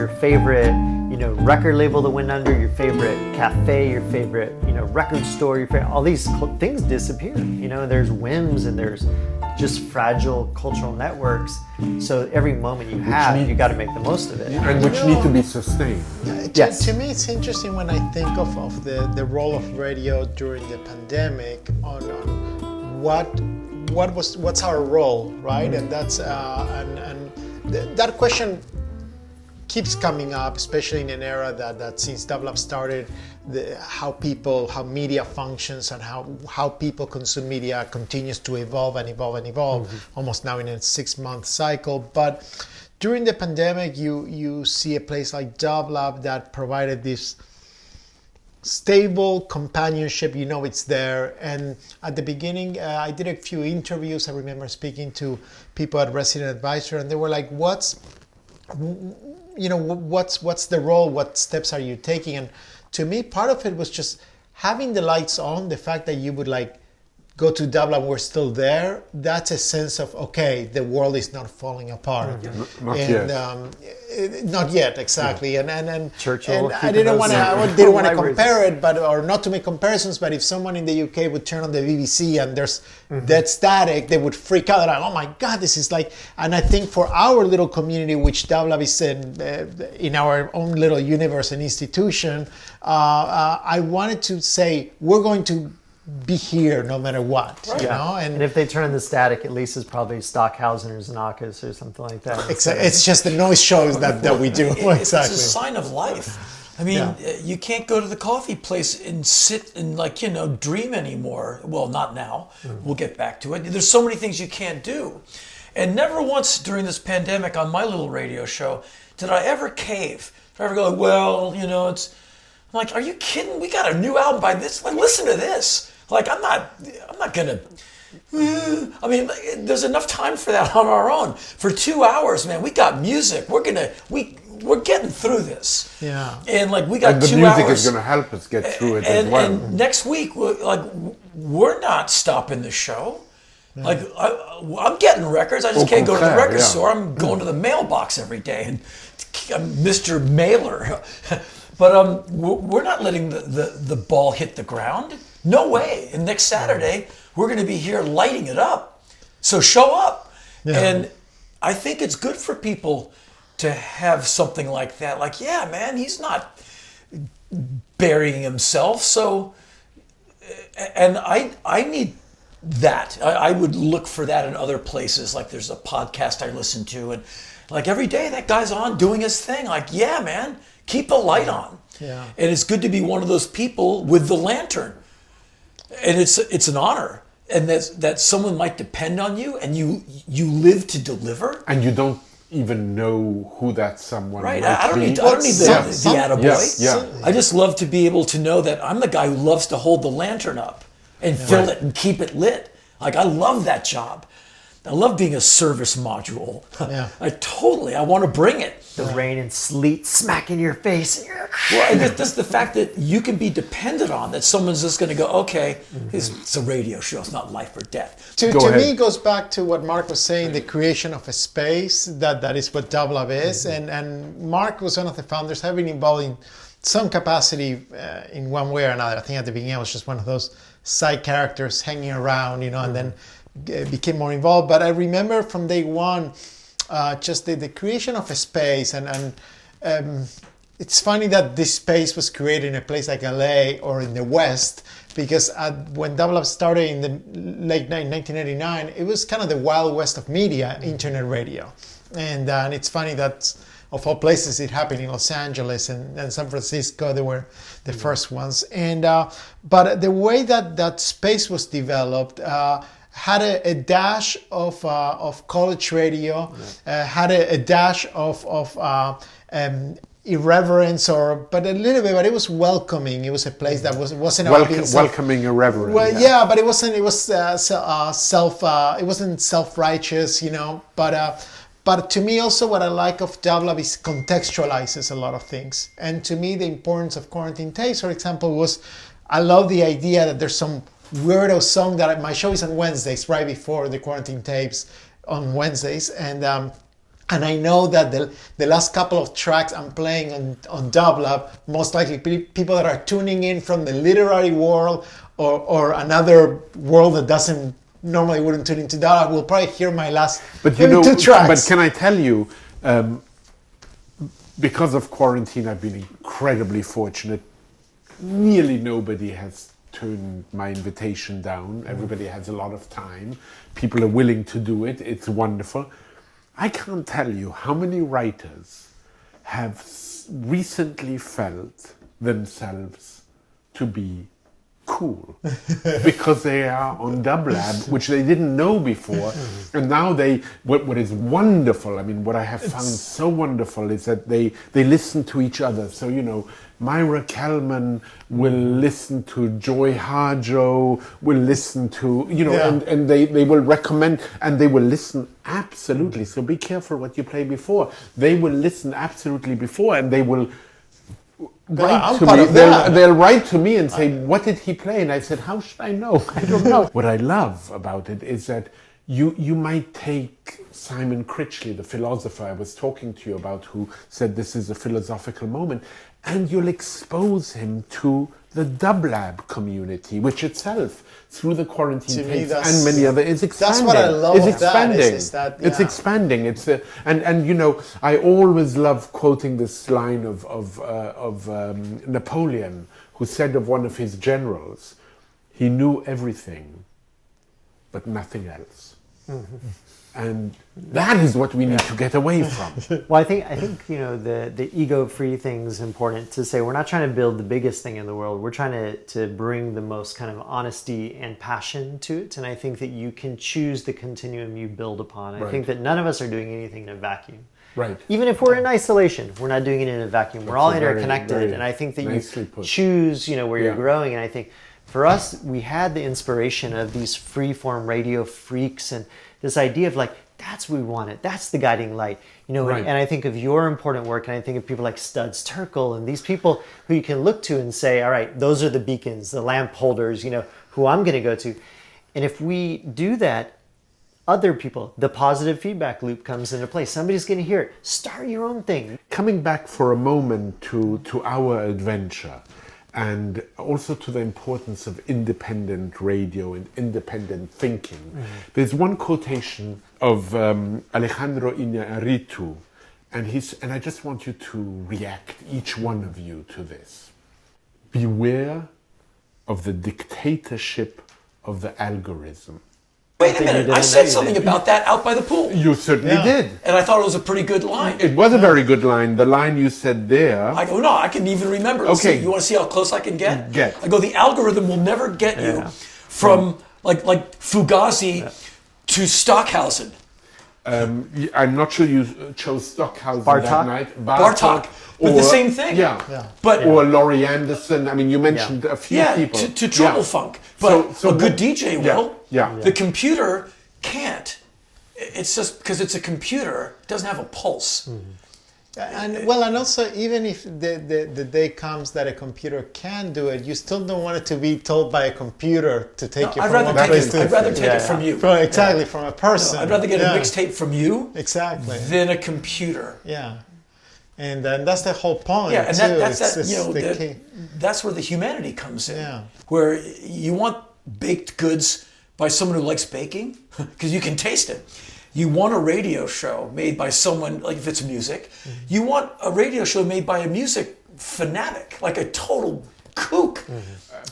your favorite, record label that went under, your favorite cafe, your favorite, record store, all these things disappear. There's whims and there's just fragile cultural networks. So every moment you have, you got to make the most of it. And which need to be sustained. Yes. To me, it's interesting when I think of the role of radio during the pandemic on what's our role, right? And that's that question keeps coming up, especially in an era that since DUBLAB started, how media functions and how people consume media continues to evolve and evolve and evolve, almost now in a 6-month cycle. But during the pandemic, you see a place like DUBLAB that provided this stable companionship, it's there. And at the beginning, I did a few interviews. I remember speaking to people at Resident Advisor, and they were like, what's the role? What steps are you taking? And to me, part of it was just having the lights on, the fact that you would go to DUBLAB, we're still there. That's a sense of, okay, the world is not falling apart. Not yet. Not yet, exactly. Yeah. And Churchill. And I didn't want to compare it, or not to make comparisons. But if someone in the UK would turn on the BBC and there's dead static, they would freak out. They're like, oh my God, this is like. And I think for our little community, which DUBLAB is in our own little universe and institution, I wanted to say we're going to be here no matter what, right. And if they turn the static, at least it's probably Stockhausen or Xenakis or something like that. It's just the noise shows that we do. Exactly. It's a sign of life. I mean, you can't go to the coffee place and sit and dream anymore. Well, not now. We'll get back to it. There's so many things you can't do. And never once during this pandemic on my little radio show did I ever cave. Did I ever go, well, it's... I'm like, are you kidding? We got a new album by this. Listen to this. I'm not gonna. I mean, there's enough time for that on our own. For 2 hours, man, we got music. We're getting through this. Yeah. And we got 2 hours. And the music is gonna help us get through it as well. And next week, we're not stopping the show. I'm getting records. I just can't go to the record store. I'm going to the mailbox every day, and I'm Mr. Mailer. But we're not letting the ball hit the ground. No way. And next Saturday, we're going to be here lighting it up. So show up. Yeah. And I think it's good for people to have something like that. Yeah, man, he's not burying himself. So, and I need that. I would look for that in other places. There's a podcast I listen to, and every day that guy's on doing his thing. Yeah, man, keep the light on. Yeah. And it's good to be one of those people with the lantern. And it's an honor. And that someone might depend on you, and you live to deliver. And you don't even know who that someone right. might I don't be. need the attaboy. Yes, yeah. I just love to be able to know that I'm the guy who loves to hold the lantern up and fill it and keep it lit. I love that job. I love being a service module. Yeah. I want to bring it. The rain and sleet smack in your face. Well, and that's the fact that you can be dependent on, that someone's just going to go, okay, it's a radio show, it's not life or death. To me, it goes back to what Mark was saying, the creation of a space, that is what DUBLAB is. And Mark was one of the founders, having involved in some capacity in one way or another. I think at the beginning I was just one of those side characters hanging around, and then became more involved. But I remember from day one, just the creation of a space, and it's funny that this space was created in a place like LA or in the West, because when DUBLAB started in the late 1989, it was kind of the Wild West of media, internet radio. And it's funny that of all places it happened in Los Angeles and San Francisco. They were the first ones. And but the way that space was developed had a dash of college radio, had a dash of irreverence, but a little bit, but it was welcoming. It was a place that wasn't welcoming irreverent. Well, yeah, but it wasn't. It was it wasn't self-righteous, But to me, also, what I like of DUBLAB is contextualizes a lot of things. And to me, the importance of Quarantine Tapes, for example, was I love the idea that there's some weirdo song that my show is on Wednesdays, right before the Quarantine Tapes on Wednesdays, and And I know that the last couple of tracks I'm playing on DUBLAB, most likely people that are tuning in from the literary world or another world that doesn't normally wouldn't tune into DUBLAB will probably hear my last two tracks. But can I tell you, because of quarantine, I've been incredibly fortunate. Nearly nobody has turned my invitation down. Everybody has a lot of time. People are willing to do it. It's wonderful. I can't tell you how many writers have recently felt themselves to be cool because they are on DUBLAB, which they didn't know before, and now what is wonderful, I mean, what I have found so wonderful is that they listen to each other. So, you know, Myra Kelman will listen to Joy Harjo, will listen to, you know, and they will recommend, and they will listen absolutely. So be careful what you play before. They will listen absolutely before, and they will write to me. They'll write to me and say, what did he play? And I said, how should I know? I don't know. What I love about it is that you might take Simon Critchley, the philosopher I was talking to you about, who said this is a philosophical moment, and you'll expose him to the DUBLAB community, which itself, through the quarantine tapes and many other, is expanding. That's what I love. It's expanding. It's expanding. It's and you know, I always love quoting this line of Napoleon, who said of one of his generals, he knew everything, but nothing else. Mm-hmm. And that is what we need to get away from. Well, I think you know, the ego-free thing is important to say. We're not trying to build the biggest thing in the world. We're trying to bring the most kind of honesty and passion to it. And I think that you can choose the continuum you build upon. I think that none of us are doing anything in a vacuum. Right. Even if we're in isolation, we're not doing it in a vacuum. We're all interconnected. And I think that you choose, you know, where you're growing. And I think for us, we had the inspiration of these free-form radio freaks and this idea of like, that's what we wanted. That's the guiding light, you know. And I think of your important work, and I think of people like Studs Terkel and these people who you can look to and say, all right, those are the beacons, the lamp holders, you know, who I'm going to go to. And if we do that, other people, the positive feedback loop comes into play. Somebody's going to hear it. Start your own thing. Coming back for a moment to our adventure, and also to the importance of independent radio and independent thinking. Mm-hmm. There's one quotation of Alejandro Iñárritu, and I just want you to react, each one of you, to this. Beware of the dictatorship of the algorithm. Wait a minute, I said something about that out by the pool. You certainly did. And I thought it was a pretty good line. It was a very good line. The line you said there. I go, no, I can even remember. Okay. You want to see how close I can get? Get. I go, the algorithm will never get you from like Fugazi to Stockhausen. I'm not sure you chose Stockhausen Bartok? that night. Bartok. But the same thing. Or Laurie Anderson. I mean, you mentioned a few people. To Treble Funk. But so a good DJ will. The computer can't. It's just because it's a computer, it doesn't have a pulse. And also, even if the day comes that a computer can do it, you still don't want it to be told by a computer to take you from one place to... I'd rather take it from you. From a person. I'd rather get a mixtape from you than a computer. Yeah. And that's the whole point. Yeah, and that's where the humanity comes in. Yeah. Where you want baked goods by someone who likes baking, because you can taste it. You want a radio show made by someone, like if it's music, you want a radio show made by a music fanatic, like a total kook.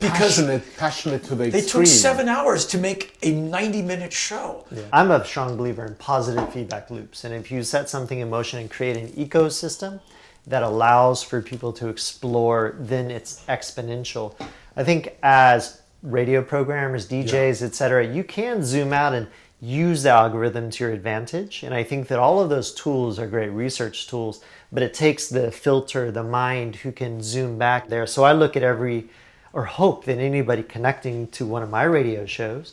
Because passionate to the extreme. They took 7 hours to make a 90-minute show. Yeah. I'm a strong believer in positive feedback loops. And if you set something in motion and create an ecosystem that allows for people to explore, then it's exponential. I think as radio programmers, DJs, etc., you can zoom out and use the algorithm to your advantage. And I think that all of those tools are great research tools, but it takes the filter, the mind who can zoom back there. So I look at hope that anybody connecting to one of my radio shows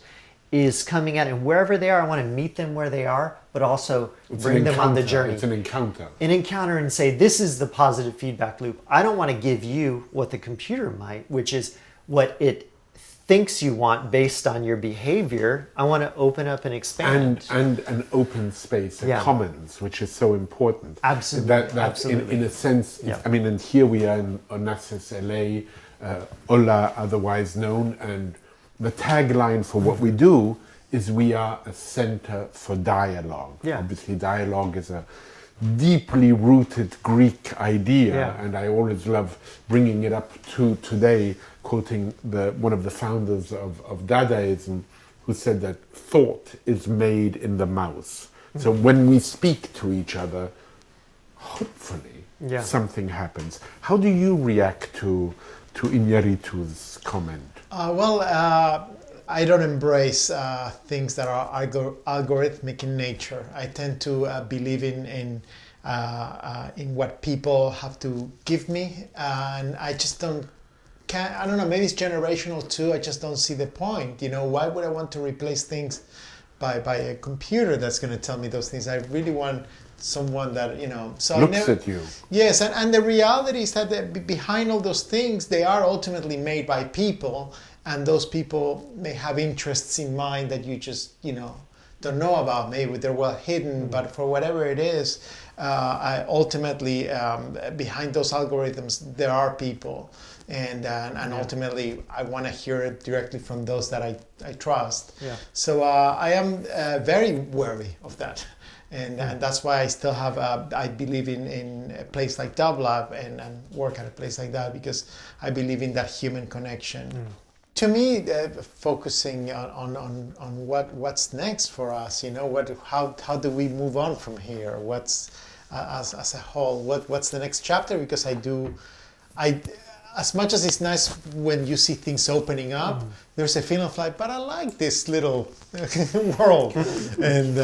is coming out, and wherever they are, I want to meet them where they are, but also bring them on the journey. It's an encounter. An encounter, and say, this is the positive feedback loop. I don't want to give you what the computer might, which is what it thinks you want based on your behavior. I want to open up and expand. And an open space, a commons, which is so important. Absolutely. That Absolutely. In a sense, Yeah. I mean, and here we are in Onassis, LA, Ola, otherwise known, and the tagline for what we do is we are a center for dialogue. Yeah. Obviously, dialogue is a deeply rooted Greek idea, Yeah. and I always love bringing it up to today, quoting one of the founders of Dadaism, who said that thought is made in the mouth. So when we speak to each other, hopefully something happens. How do you react to Iñárritu's comment? I don't embrace things that are algorithmic in nature. I tend to believe in what people have to give me, and I just don't. I don't know. Maybe it's generational too. I just don't see the point. You know, why would I want to replace things by a computer that's going to tell me those things? I really want someone that, you know, so looks at you. Yes, and the reality is that behind all those things, they are ultimately made by people, and those people may have interests in mind that you just, you know, don't know about. Maybe they're well hidden, but for whatever it is, ultimately behind those algorithms there are people, and ultimately I want to hear it directly from those that I trust. Yeah. So I am very wary of that. And that's why I still have, I believe in a place like DUBLAB and work at a place like that, because I believe in that human connection. To me, focusing on what's next for us, you know, how do we move on from here? What's as a whole, what's the next chapter? Because as much as it's nice when you see things opening up, there's a feeling of like, but I like this little world. And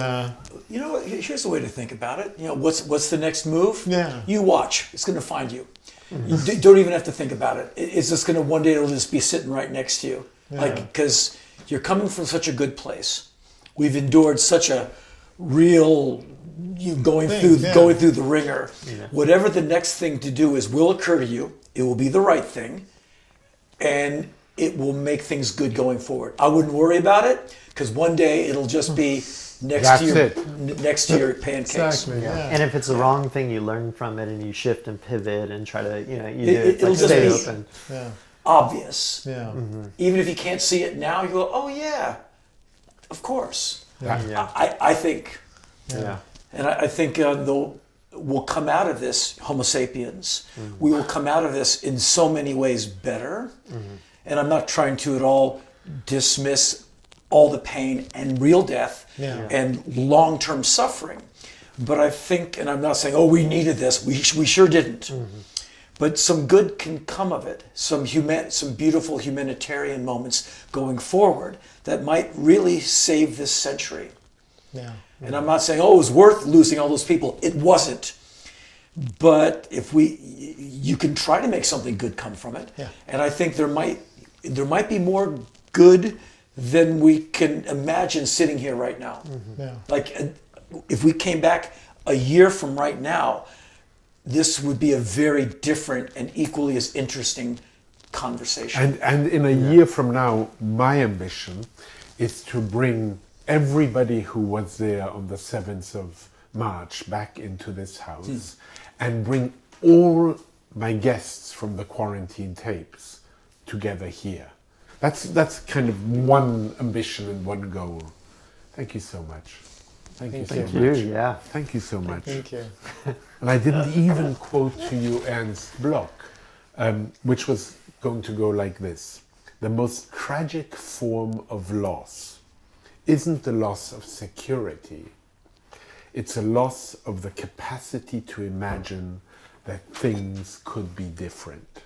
you know, here's the way to think about it. You know, what's the next move? Yeah. You watch. It's going to find you. You don't even have to think about it. It's just going to, one day it'll just be sitting right next to you. Yeah. Like, because you're coming from such a good place. We've endured such a real, going through the ringer. Yeah. Whatever the next thing to do will occur to you. It will be the right thing, and it will make things good going forward. I wouldn't worry about it, because one day it'll just be next to your pancakes. exactly, And if it's the wrong thing, you learn from it and you shift and pivot and try to, you know, It'll just stay be open. Yeah. obvious. Yeah. Even if you can't see it now, you go, oh yeah, of course. Yeah. I think, Yeah. and I think we'll come out of this, Homo sapiens, we will come out of this in so many ways better. And I'm not trying to at all dismiss all the pain and real death and long-term suffering. But I think, and I'm not saying, oh, we needed this, we sure didn't. But some good can come of it, some beautiful humanitarian moments going forward that might really save this century. Yeah. And I'm not saying, oh, it was worth losing all those people. It wasn't. But you can try to make something good come from it. Yeah. And I think there might be more good than we can imagine sitting here right now. Yeah. Like, if we came back a year from right now, this would be a very different and equally as interesting conversation. And in a year from now, my ambition is to bring everybody who was there on the 7th of March back into this house and bring all my guests from the quarantine tapes together here. That's kind of one ambition and one goal. Thank you so much. Thank you so much. Yeah. Thank you so much. Thank you. And I didn't even quote to you Ernst Bloch, which was going to go like this. The most tragic form of loss isn't the loss of security. It's a loss of the capacity to imagine that things could be different.